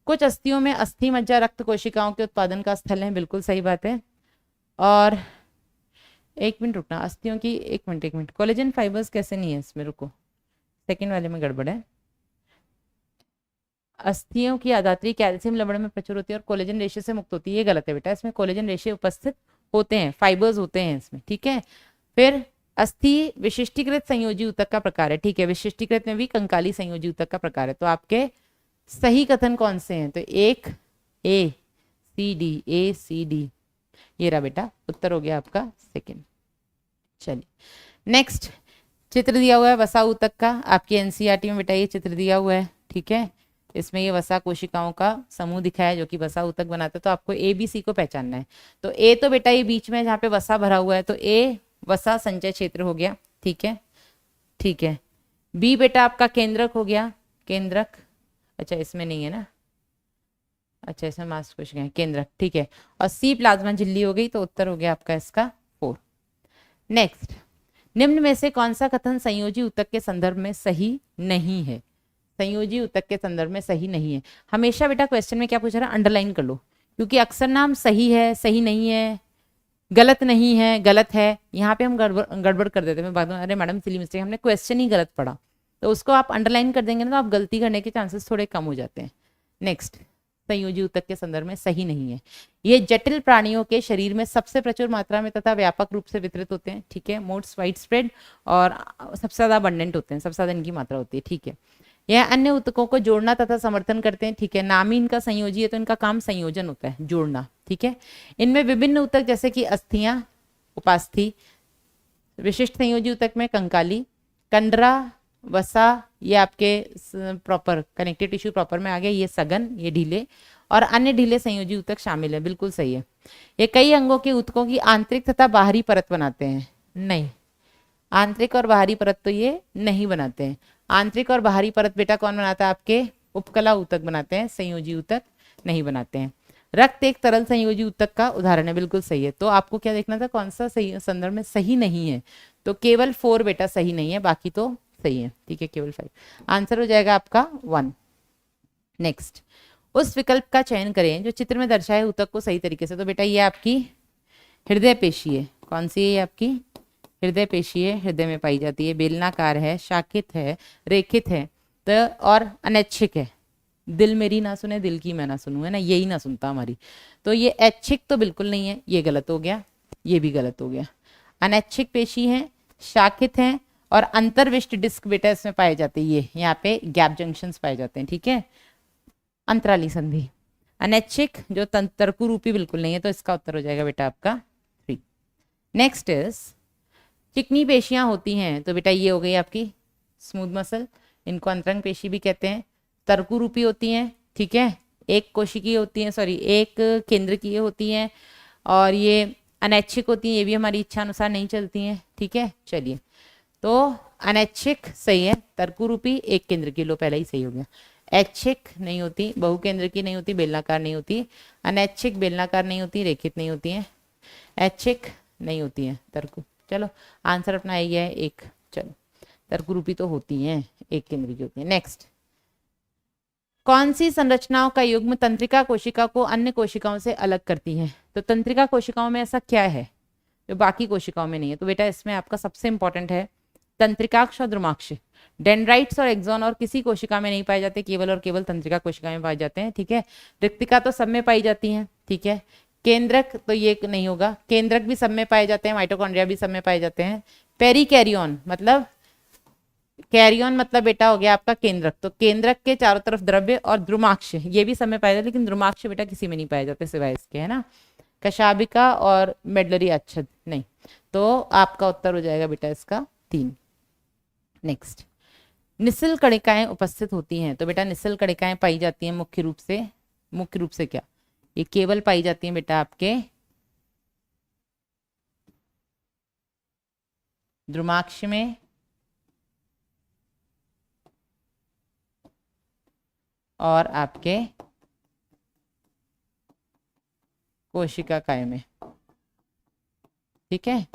कुछ अस्थियों में अस्थि मज्जा रक्त कोशिकाओं के उत्पादन का स्थल है, बिल्कुल सही बात है। और एक मिनट रुकना, अस्थियों की, एक मिनट, कोलेजन फाइबर्स कैसे नहीं है इसमें, रुको, सेकंड वाले में गड़बड़ है। अस्थियों की आधात्री कैल्शियम लवण में प्रचुर होती है और कोलेजन रेशे से मुक्त होती है, ये गलत है बेटा, इसमें कोलेजन रेशे उपस्थित होते हैं, फाइबर्स होते हैं इसमें, ठीक है। फिर अस्थि विशिष्टीकृत संयोजी ऊतक का प्रकार है, ठीक है, विशिष्टीकृत में भी कंकाली संयोजी ऊतक का प्रकार है। तो आपके सही कथन कौन से हैं, तो एक ए सी डी, ये रहा बेटा, उत्तर हो गया आपका सेकंड। चलिए नेक्स्ट, चित्र दिया हुआ है वसा ऊतक का, आपकी एनसीईआरटी में बेटा ये चित्र दिया हुआ है, ठीक है। इसमें ये वसा कोशिकाओं का समूह दिखा है जो कि वसा ऊतक बनाते हैं। तो आपको ए बी सी को पहचानना है। तो ए तो बेटा ये बीच में जहाँ पे वसा भरा हुआ है, तो ए वसा संचय क्षेत्र हो गया, ठीक है, ठीक है। बी बेटा आपका केंद्रक हो गया, केंद्रक, अच्छा इसमें नहीं है ना, अच्छा इसमें मांस कोशिकाएं, केंद्रक, ठीक है। और सी प्लाज्मा झिल्ली हो गई, तो उत्तर हो गया आपका इसका 4। नेक्स्ट, निम्न में से कौन सा कथन संयोजी ऊतक के संदर्भ में सही नहीं है? संयोजी ऊतक के संदर्भ में सही नहीं है। हमेशा बेटा क्वेश्चन में क्या पूछा रहा है, अंडरलाइन कर लो, क्योंकि अक्सर नाम सही है, सही नहीं है, गलत नहीं है, गलत है, यहाँ पे हम गड़बड़ कर देते हैं। मैं बात, अरे मैडम सिली मिस्टेक, हमने क्वेश्चन ही गलत पढ़ा, तो उसको आप अंडरलाइन कर देंगे ना, तो आप गलती करने के चांसेस थोड़े कम हो जाते हैं। नेक्स्ट, संयोजी ऊतक के संदर्भ में सही नहीं है। ये जटिल प्राणियों के शरीर में सबसे प्रचुर मात्रा में तथा व्यापक रूप से वितरित होते हैं, ठीक है, मोस्ट वाइड स्प्रेड, और सबसे ज्यादा अबंडेंट होते हैं, सबसे ज्यादा इनकी मात्रा होती है, ठीक है। यह अन्य ऊतकों को जोड़ना तथा समर्थन करते हैं, ठीक है, नाम ही इनका संयोजी है तो इनका काम संयोजन होता है, जोड़ना, ठीक है। इनमें विभिन्न ऊतक जैसे कि अस्थियां, उपास्थि, विशिष्ट संयोजी ऊतक में कंकाली, कंडरा, वसा, ये आपके प्रॉपर कनेक्टिव टिश्यू प्रॉपर में आ गया, ये सघन, ये ढीले, और अन्य ढीले संयोजी ऊतक शामिल है, बिल्कुल सही है। ये कई अंगों के ऊतकों की आंतरिक तथा बाहरी परत बनाते हैं, नहीं, आंतरिक और बाहरी परत तो ये नहीं बनाते हैं। आंतरिक और बाहरी परत बेटा कौन बनाता है, आपके उपकला ऊतक बनाते हैं, संयोजी ऊतक नहीं बनाते हैं। रक्त एक तरल संयोजी ऊतक का उदाहरण है, बिल्कुल सही है। तो आपको क्या देखना था, कौन सा सही संदर्भ में सही नहीं है, तो केवल 4 बेटा सही नहीं है, बाकी तो सही है, ठीक है, केवल 5। आंसर हो जाएगा आपका 1। नेक्स्ट, उस विकल्प का चयन करें जो चित्र में दर्शाए ऊतक को सही तरीके से, तो बेटा ये आपकी हृदय पेशी है, कौन सी है ये आपकी हृदय पेशी है, हृदय में पाई जाती है, बेलनाकार है, शाखित है, रेखित है, तो और अनैच्छिक है। दिल मेरी ना सुने, दिल की मैं ना सुनूं, है ना, यही ना सुनता हमारी। तो ये ऐच्छिक तो बिल्कुल नहीं है, ये गलत हो गया, ये भी गलत हो गया। अनैच्छिक पेशी है, शाखित है, और अंतर्विष्ट डिस्क बेटा इसमें पाए जाते हैं, ये यहाँ पे गैप जंक्शंस पाए जाते हैं, ठीक है, अंतराली संधि। अनैच्छिक जो तंतरकु रूपी बिल्कुल नहीं है, तो इसका उत्तर हो जाएगा बेटा आपका 3। नेक्स्ट इज, चिकनी पेशियां होती हैं, तो बेटा ये हो गई आपकी स्मूथ मसल, इनको अंतरंग पेशी भी कहते हैं, तरकु रूपी होती हैं, ठीक है, एक कोशिकीय होती हैं, सॉरी एक केंद्रकीय होती हैं, और ये अनैच्छिक होती हैं, ये भी हमारी इच्छा अनुसार नहीं चलती हैं, ठीक है। चलिए, तो अनैच्छिक सही है, तरकु रूपी एक केंद्र की, लो पहले ही सही हो गया। ऐच्छिक नहीं होती, बहुकेंद्र की नहीं होती, बेलनाकार नहीं होती, अनैच्छिक बेलनाकार नहीं होती, रेखित नहीं होती है, ऐच्छिक नहीं होती है तरकु। चलो आंसर अपना आई है एक, चलो तरकु रूपी तो होती हैं, एक केंद्र की होती है। नेक्स्ट, कौन सी संरचनाओं का युग्म तंत्रिका कोशिका को अन्य कोशिकाओं से अलग करती है? तो तंत्रिका कोशिकाओं में ऐसा क्या है जो बाकी कोशिकाओं में नहीं है? तो बेटा इसमें आपका सबसे इंपॉर्टेंट है तंत्रिकाक्ष और द्रुमाक्ष। डेंड्राइट्स और एक्सॉन और किसी कोशिका में नहीं पाए जाते, केवल और केवल तंत्रिका कोशिका में पाए जाते हैं, ठीक है। रिक्तिका तो सब में पाई जाती है, ठीक है। केंद्रक तो ये नहीं होगा, केंद्रक भी सब में पाए जाते हैं, माइटोकॉन्ड्रिया भी सब में पाए जाते हैं। पेरिकैरियोन मतलब, कैरियन मतलब बेटा हो गया आपका केंद्रक, तो केंद्रक के चारों तरफ द्रव्य, और द्रुमाक्ष ये भी सब में पाए जाते, लेकिन द्रुमाक्ष बेटा किसी में नहीं पाए जाते सिवाय इसके, है ना। कशाबिका और मेडलरी अच्छद नहीं, तो आपका उत्तर हो जाएगा बेटा इसका 3। नेक्स्ट, निसिल कणिकाएं उपस्थित होती हैं, तो बेटा निसिल कणिकाएं पाई जाती हैं मुख्य रूप से क्या, ये केवल पाई जाती हैं बेटा आपके द्रुमाक्ष में और आपके कोशिकाकाय में। ठीक है,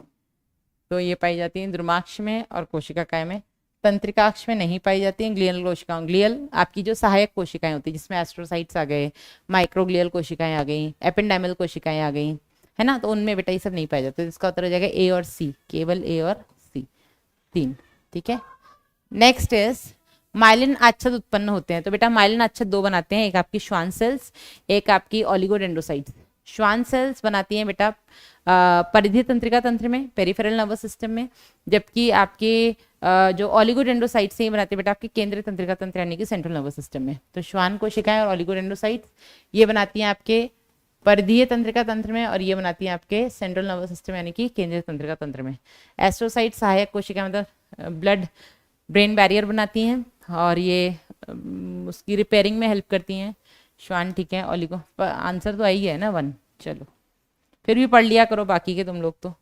तो ये पाई जाती है द्रुमाक्ष में और कोशिकाकाय में। तंत्रिकाक्ष में नहीं पाई जाती है ग्लियल कोशिकाओं। ग्लियल आपकी जो सहायक कोशिकाएं होती है, जिसमें एस्ट्रोसाइट्स आ गए, माइक्रोग्लियल कोशिकाएं आ गई, एपेंडाइमल कोशिकाएं आ गई, है ना, तो उनमें बेटा ये सब नहीं पाया जाता। तो इसका उत्तर हो जाएगा ए और सी, केवल ए और सी, 3। ठीक है, नेक्स्ट इज माइलिन आच्छद उत्पन्न होते हैं। तो बेटा माइलिन आच्छद दो बनाते हैं, एक आपकी श्वान सेल्स, एक आपकी ऑलिगोडेंड्रोसाइट्स। श्वान सेल्स बनाती हैं बेटा परिधीय तंत्रिका तंत्र में, पेरिफेरल नर्वस सिस्टम में, जबकि आपके जो ऑलिगोडेंड्रोसाइट्स हैं बनाते हैं बेटा आपके केंद्रीय तंत्रिका तंत्र यानी कि सेंट्रल नर्वस सिस्टम में। तो श्वान कोशिकाएं और ऑलिगोडेंड्रोसाइट्स ये बनाती हैं आपके परिधीय तंत्रिका तंत्र में, और ये बनाती है आपके सेंट्रल नर्वस सिस्टम यानी कि केंद्रीय तंत्रिका तंत्र में। एस्ट्रोसाइट सहायक कोशिका मतलब ब्लड ब्रेन बैरियर बनाती हैं, और ये उसकी रिपेयरिंग में हेल्प करती हैं श्वान। ठीक है, ऑलिगो आंसर तो आई है ना 1। चलो फिर भी पढ़ लिया करो बाकी के तुम लोग तो।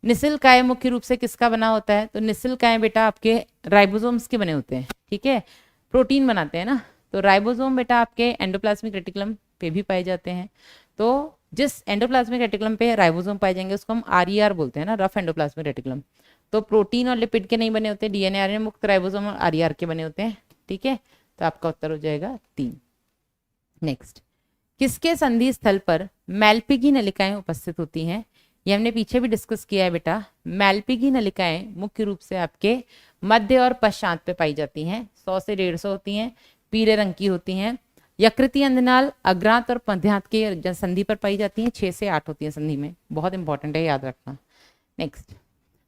निसिल काय मुख्य रूप से किसका बना होता है? तो निसिल काय बेटा आपके राइबोसोम्स के बने होते हैं। ठीक है, प्रोटीन बनाते हैं ना, तो राइबोसोम बेटा आपके एंडोप्लाज्मिक रेटिकुलम पे भी पाए जाते हैं। तो जिस एंडोप्लाज्मिक रेटिकुलम पे राइबोसोम पाए जाएंगे उसको हम आरईआर बोलते हैं ना, रफ एंडोप्लाज्मिक रेटिकुलम। तो प्रोटीन और लिपिड के नहीं बने होते, डीएनए आरएनए मुक्त राइबोसोम और आरईआर के बने होते हैं। ठीक है, तो आपका उत्तर हो जाएगा 3। नेक्स्ट, किसके संधि स्थल पर मैल्पिगी नलिकाएं उपस्थित होती हैं? ये हमने पीछे भी डिस्कस किया है बेटा। मैल्पिगी नलिकाएं मुख्य रूप से आपके मध्य और पश्चात पे पाई जाती हैं, 100 से 150 होती हैं, पीले रंग की होती हैं। यकृति अंधनाल अग्रांत और मध्यांत के संधि पर पाई जाती हैं, 6 से 8 होती हैं संधि में। बहुत इंपॉर्टेंट है, याद रखना। नेक्स्ट,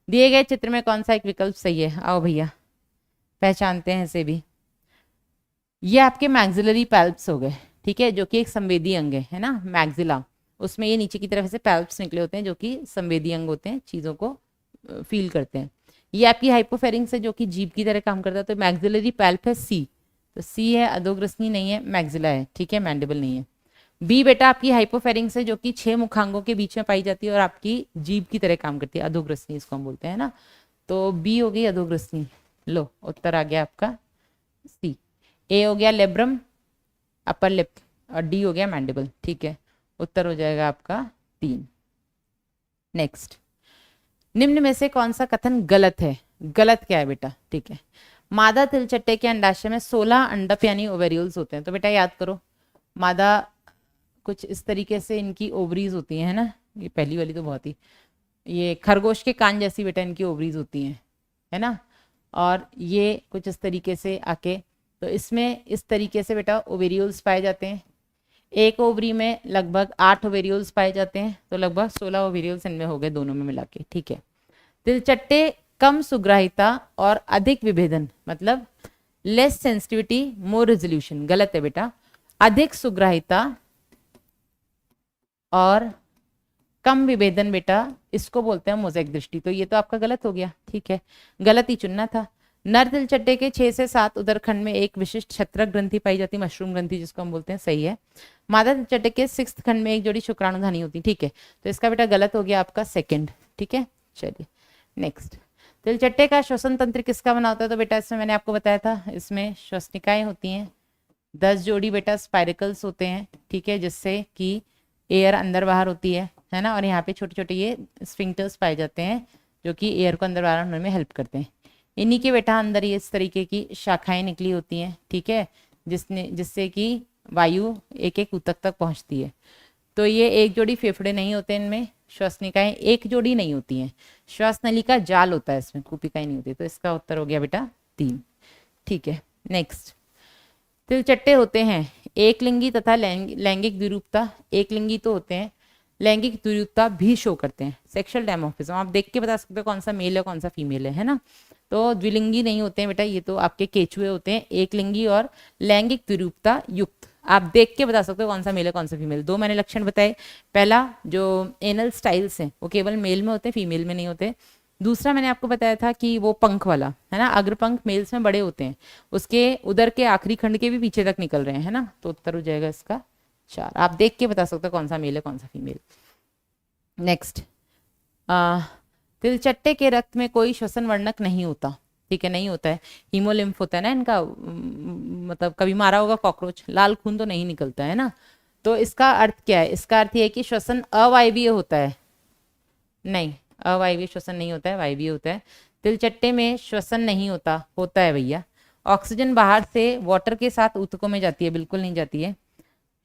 दिए गए चित्र में कौन सा एक विकल्प सही है? आओ भैया पहचानते हैं इसे भी। ये आपके मैक्सिलरी पैल्प्स हो गए। ठीक है, जो कि एक संवेदी अंग है ना, मैक्सिला, उसमें ये नीचे की तरफ से पैल्प्स निकले होते हैं जो कि संवेदी अंग होते हैं, चीजों को फील करते हैं। ये आपकी हाइपोफेरिंक्स है जो कि जीभ की तरह काम करता है। तो मैक्सिलरी पैल्प है सी, तो सी है, अधोग्रसनी नहीं है, मैक्सिला है। ठीक है, मैंडिबल नहीं है। बी बेटा आपकी हाइपोफेरिंक्स है जो कि 6 मुखांगों के बीच में पाई जाती है और आपकी जीभ की तरह काम करती है, अधोग्रसनी इसको हम बोलते हैं ना। तो बी हो गई अधोग्रसनी। लो उत्तर आ गया आपका सी। ए हो गया लेब्रम, अपर लिप, और डी हो गया मैंडिबल। ठीक है, उत्तर हो जाएगा आपका 3। नेक्स्ट, निम्न में से कौन सा कथन गलत है? गलत क्या है बेटा? ठीक है, मादा तिलचट्टे के अंडाशय में 16 अंडप यानी ओवेरियल्स होते हैं। तो बेटा याद करो, मादा कुछ इस तरीके से इनकी ओवरीज होती हैं, है ना। ये पहली वाली तो बहुत ही, ये खरगोश के कान जैसी बेटा इनकी ओवरीज होती हैं, है ना। और ये कुछ इस तरीके से आके, तो इसमें इस तरीके से बेटा ओवेरियल्स पाए जाते हैं। एक ओवरी में लगभग 8 ओवेरियल्स पाए जाते हैं, तो लगभग 16 ओवेरियल्स इनमें हो गए दोनों में मिला के। ठीक है, तिलचट्टे कम सुग्राहिता और अधिक विभेदन, मतलब लेस सेंसिटिविटी मोर रेजोल्यूशन। गलत है बेटा, अधिक सुग्राहिता और कम विभेदन बेटा इसको बोलते हैं मोज़ेक दृष्टि। तो ये तो आपका गलत हो गया। ठीक है, गलत ही चुनना था। नर तिलचट्टे के 6 से 7 उदरखंड में एक विशिष्ट छत्रक ग्रंथि पाई जाती है, मशरूम ग्रंथि जिसको हम बोलते हैं, सही है। मादा तिलचट्टे के 6th खंड में एक जोड़ी शुक्राणुधानी होती है। ठीक है, तो इसका बेटा गलत हो गया आपका 2nd। ठीक है, चलिए नेक्स्ट, तिलचट्टे का श्वसन तंत्र किसका बना होता है? तो बेटा इसमें मैंने आपको बताया था, इसमें श्वसनिकाएं होती हैं, 10 जोड़ी बेटा स्पाइरिकल्स होते हैं। ठीक है, जिससे कि एयर अंदर बाहर होती है ना। और यहाँ पे छोटे छोटे ये स्फिंक्टर्स पाए जाते हैं जो कि एयर को अंदर बाहर होने में हेल्प करते हैं। इन्हीं के बेटा अंदर ये इस तरीके की शाखाएं निकली होती हैं। ठीक है, जिससे कि वायु एक एक ऊतक तक पहुंचती है। तो ये एक जोड़ी फेफड़े नहीं होते इनमें, श्वसनिकाएं एक जोड़ी नहीं होती हैं, श्वास नली का जाल होता है इसमें, कूपिकाएं नहीं होती। तो इसका उत्तर हो गया बेटा 3। ठीक है, नेक्स्ट, तिलचट्टे होते हैं एक लिंगी तथा लैंगिक द्विरूपता। एक लिंगी तो होते हैं, लैंगिक द्विरूपता भी शो करते हैं, सेक्सुअल डायमॉर्फिज्म। आप देख के बता सकते हो कौन सा मेल है कौन सा फीमेल है ना। तो द्विलिंगी नहीं होते हैं बेटा, ये तो आपके केचुए होते हैं। एक लिंगी और लैंगिक द्विरूपता युक्त, आप देख के बता सकते हो कौन सा मेल है कौन सा फीमेल। 2 मैंने लक्षण बताए। पहला, जो एनल स्टाइल्स हैं वो केवल मेल में होते हैं, फीमेल में नहीं होते। दूसरा मैंने आपको बताया था कि वो पंख वाला है ना, अग्रपंख मेल्स में बड़े होते हैं, उसके उदर के आखिरी खंड के भी पीछे तक निकल रहे हैं, है ना। तो उत्तर हो जाएगा इसका 4। आप देख के बता सकते हो कौन सा मेल है कौन सा फीमेल। नेक्स्ट, तिलचट्टे के रक्त में कोई श्वसन वर्णक नहीं होता, ठीक है, नहीं होता है। हीमोलिम्फ होता है ना इनका, मतलब कभी मारा होगा कॉकरोच, लाल खून तो नहीं निकलता है ना। तो इसका अर्थ क्या है? इसका अर्थ ये है कि श्वसन अवायवीय होता है। नहीं, अवायवीय श्वसन नहीं होता है, वायवीय होता है। तिलचट्टे में श्वसन नहीं होता, होता है भैया। ऑक्सीजन बाहर से वाटर के साथ ऊतकों में जाती है, बिल्कुल नहीं जाती है।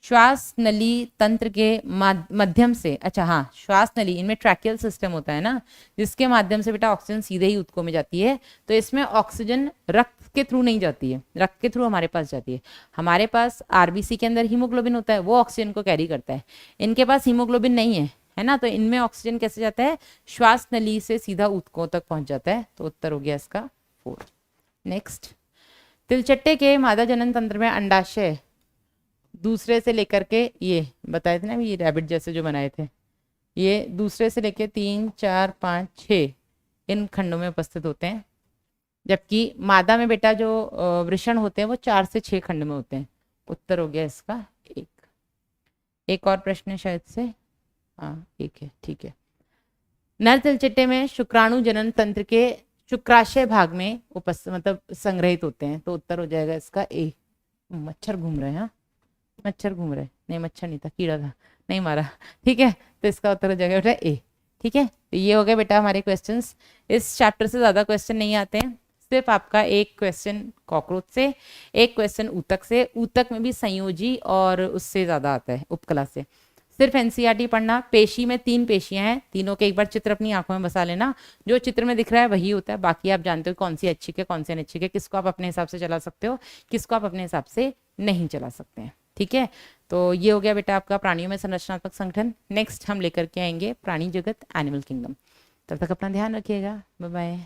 श्वास नली तंत्र के माध्यम से, अच्छा हाँ, श्वास नली, इनमें ट्रैकियल सिस्टम होता है ना, जिसके माध्यम से बेटा ऑक्सीजन सीधे ही ऊतकों में जाती है। तो इसमें ऑक्सीजन रक्त के थ्रू नहीं जाती है, रक्त के थ्रू हमारे पास जाती है। हमारे पास आरबीसी के अंदर हीमोग्लोबिन होता है, वो ऑक्सीजन को कैरी करता है। इनके पास हीमोग्लोबिन नहीं है ना, तो इनमें ऑक्सीजन कैसे जाता है? श्वास नली से सीधा ऊतकों तक पहुंच जाता है। तो उत्तर हो गया इसका 4। नेक्स्ट, तिलचट्टे के मादा जनन तंत्र में अंडाशय दूसरे से लेकर के, ये बताए थे ना ये रैबिट जैसे जो बनाए थे, ये दूसरे से लेकर 3, 4, 5, 6 इन खंडों में उपस्थित होते हैं। जबकि मादा में बेटा जो वृषण होते हैं वो 4 से 6 खंड में होते हैं। उत्तर हो गया इसका 1। एक और प्रश्न है शायद से, हाँ 1 है, ठीक है। नर तिलचट्टे में शुक्राणु जनन तंत्र के शुक्राशय भाग में मतलब संग्रहित होते हैं। तो उत्तर हो जाएगा इसका A। मच्छर घूम रहे हैं, हाँ मच्छर घूम रहे, नहीं मच्छर नहीं था, कीड़ा था, नहीं मारा, ठीक है। तो इसका उत्तर हो जाएगा बेटा A, ठीक है। तो ये हो गए बेटा हमारे क्वेश्चंस। इस चैप्टर से ज्यादा क्वेश्चन नहीं आते हैं, सिर्फ आपका एक क्वेश्चन कॉकरोच से, एक क्वेश्चन ऊतक से, ऊतक में भी संयोजी और उससे ज्यादा आता है उपकला से। सिर्फ एनसीईआरटी पढ़ना। पेशी में 3 पेशियां हैं, तीनों के एक बार चित्र अपनी आंखों में बसा लेना। जो चित्र में दिख रहा है वही होता है, बाकी आप जानते हो कौन सी अच्छी है कौन सी अनिच्छिक है, किसको आप अपने हिसाब से चला सकते हो, किसको आप अपने हिसाब से नहीं चला सकते हैं, ठीक है। तो ये हो गया बेटा आपका प्राणियों में संरचनात्मक संगठन। नेक्स्ट हम लेकर के आएंगे प्राणी जगत, एनिमल किंगडम। तब तक अपना ध्यान रखिएगा, बाय बाय।